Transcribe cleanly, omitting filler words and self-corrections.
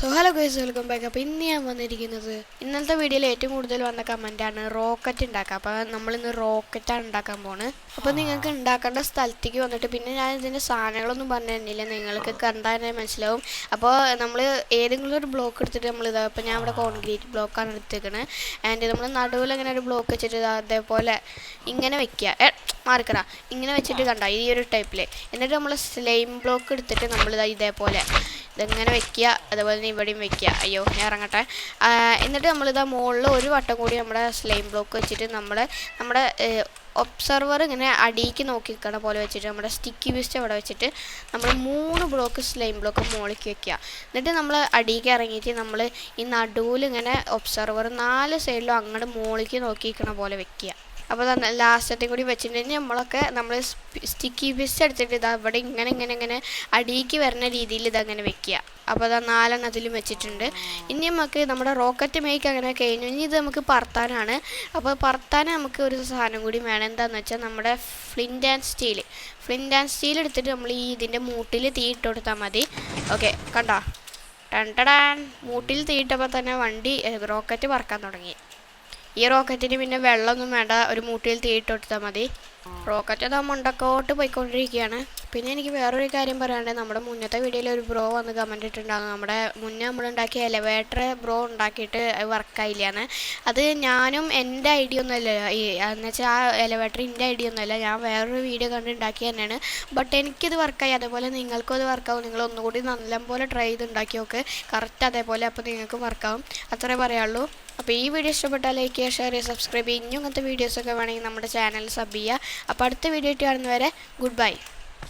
So hello guys, welcome back. അപ്പോൾ ഇന്ന് ഞാൻ വന്നിരിക്കുന്നത് ഇന്നലത്തെ വീഡിയോയിൽ ഏറ്റവും കൂടുതൽ വന്ന കമൻറ്റാണ് റോക്കറ്റ് ഉണ്ടാക്കുക. അപ്പോൾ നമ്മളിന്ന് റോക്കറ്റാണ് ഉണ്ടാക്കാൻ പോകുന്നത്. അപ്പോൾ നിങ്ങൾക്ക് ഉണ്ടാക്കേണ്ട സ്ഥലത്തേക്ക് വന്നിട്ട് പിന്നെ ഞാൻ ഇതിൻ്റെ സാധനങ്ങളൊന്നും പറഞ്ഞു തരുന്നില്ല, നിങ്ങൾക്ക് കണ്ടാൽ തന്നെ മനസ്സിലാവും. അപ്പോൾ നമ്മൾ ഏതെങ്കിലും ഒരു ബ്ലോക്ക് എടുത്തിട്ട് നമ്മളിതാ, ഇപ്പോൾ ഞാൻ ഇവിടെ കോൺക്രീറ്റ് ബ്ലോക്കാണ് എടുത്തേക്കുന്നത്. ആൻഡ് നമ്മൾ നടുവിൽ ഇങ്ങനെ ഒരു ബ്ലോക്ക് വെച്ചിട്ട് അതേപോലെ ഇങ്ങനെ വെക്കുക, മാർക്കറ ഇങ്ങനെ വെച്ചിട്ട് കണ്ട ഈ ഒരു ടൈപ്പിൽ. എന്നിട്ട് നമ്മൾ സ്ലൈം ബ്ലോക്ക് എടുത്തിട്ട് നമ്മളിതാ ഇതേപോലെ ഇതെങ്ങനെ വെക്കുക, അതേപോലെ തന്നെ ഇവിടെയും വെക്കുക. അയ്യോ ഞാൻ ഇറങ്ങട്ടെ. എന്നിട്ട് നമ്മളിതാ മുകളിൽ ഒരു വട്ടം കൂടി നമ്മുടെ സ്ലൈം ബ്ലോക്ക് വെച്ചിട്ട് നമ്മുടെ ഒബ്സർവർ ഇങ്ങനെ അടിയിലേക്ക് നോക്കി നിൽക്കണ പോലെ വെച്ചിട്ട് നമ്മുടെ സ്റ്റിക്കി വിസ്റ്റ് അവിടെ വെച്ചിട്ട് നമ്മൾ 3 ബ്ലോക്ക് സ്ലൈം ബ്ലോക്ക് മുകളിലേക്ക് വെക്കുക. എന്നിട്ട് നമ്മൾ അടിയിലേക്ക് ഇറങ്ങിയിട്ട് നമ്മൾ ഈ നടുവിൽ ഇങ്ങനെ ഒബ്സർവർ 4 സൈഡിലും അങ്ങോട്ട് മുകളിലേക്ക് നോക്കി നിൽക്കണ പോലെ വെക്കുക. അപ്പോൾ ലാസ്റ്റത്തെ കൂടി വെച്ചിട്ടുണ്ടെങ്കിൽ നമ്മൾ സ്റ്റിക്കി വിസ്റ്റ് എടുത്തിട്ട് ഇതാ ഇവിടെ ഇങ്ങനെ അടിയിലേക്ക് വരുന്ന രീതിയിൽ ഇതങ്ങനെ വെക്കുക. അപ്പോൾ അതാ 4 എണ്ണത്തിലും വെച്ചിട്ടുണ്ട്. ഇനി നമുക്ക് നമ്മുടെ റോക്കറ്റ് മേക്ക് അങ്ങനെ കഴിഞ്ഞു. ഇനി ഇത് നമുക്ക് പറത്താനാണ്. അപ്പോൾ പറത്താൻ നമുക്ക് ഒരു സാധനം കൂടി വേണം. എന്താണെന്ന് വെച്ചാൽ നമ്മുടെ ഫ്ലിൻറ്റ് ആൻഡ് സ്റ്റീൽ എടുത്തിട്ട് നമ്മൾ ഈ ഇതിൻ്റെ മൂട്ടിൽ തീ ഇട്ട് കൊടുത്താൽ മതി. ഓക്കെ കണ്ടോ, ടണ്ടടാൻ മൂട്ടിൽ തീയിട്ടപ്പോൾ തന്നെ വണ്ടി റോക്കറ്റ് പറക്കാൻ തുടങ്ങി. ഈ റോക്കറ്റിന് പിന്നെ വെള്ളമൊന്നും വേണ്ട, ഒരു മൂട്ടിൽ തീയിട്ട് കൊടുത്താൽ മതി. റോക്കറ്റ് അത് മുണ്ടക്കോട്ട് പോയിക്കൊണ്ടിരിക്കുകയാണ്. പിന്നെ എനിക്ക് വേറൊരു കാര്യം പറയാണ്ട്, നമ്മുടെ മുന്നത്തെ വീഡിയോയിൽ ഒരു ബ്രോ വന്ന് കമൻറ്റ് ഇട്ടിട്ടുണ്ടാകും, നമ്മുടെ മുന്നേ നമ്മളുണ്ടാക്കിയ എലവേറ്റർ ബ്രോ ഉണ്ടാക്കിയിട്ട് വർക്കായില്ലാന്ന്. അത് ഞാനും എൻ്റെ ഐഡിയ ഒന്നുമല്ല, എന്ന് വെച്ചാൽ ആ എലവേറ്റർ എൻ്റെ ഐഡിയ ഒന്നുമല്ല, ഞാൻ വേറൊരു വീഡിയോ കണ്ട് ഉണ്ടാക്കി തന്നെയാണ്. ബട്ട് എനിക്കിത് വർക്കായി, അതേപോലെ നിങ്ങൾക്കും അത് വർക്കാവും. നിങ്ങൾ ഒന്നുകൂടി നല്ലപോലെ ട്രൈ ചെയ്ത് ഉണ്ടാക്കി നോക്ക്, കറക്റ്റ് അതേപോലെ. അപ്പോൾ നിങ്ങൾക്ക് വർക്കാവും, അത്രേ പറയാനുള്ളൂ. അപ്പോൾ ഈ വീഡിയോ ഇഷ്ടപ്പെട്ടാൽ ലൈക്ക് ചെയ്യുക, ഷെയർ ചെയ്യുക, സബ്സ്ക്രൈബ് ചെയ്യുക. ഇങ്ങനത്തെ വീഡിയോസൊക്കെ വേണമെങ്കിൽ നമ്മുടെ ചാനൽ സബ് ചെയ്യുക. അപ്പോൾ അടുത്ത വീഡിയോ ആയിട്ട് കാണുന്നവരെ ഗുഡ് ബൈ.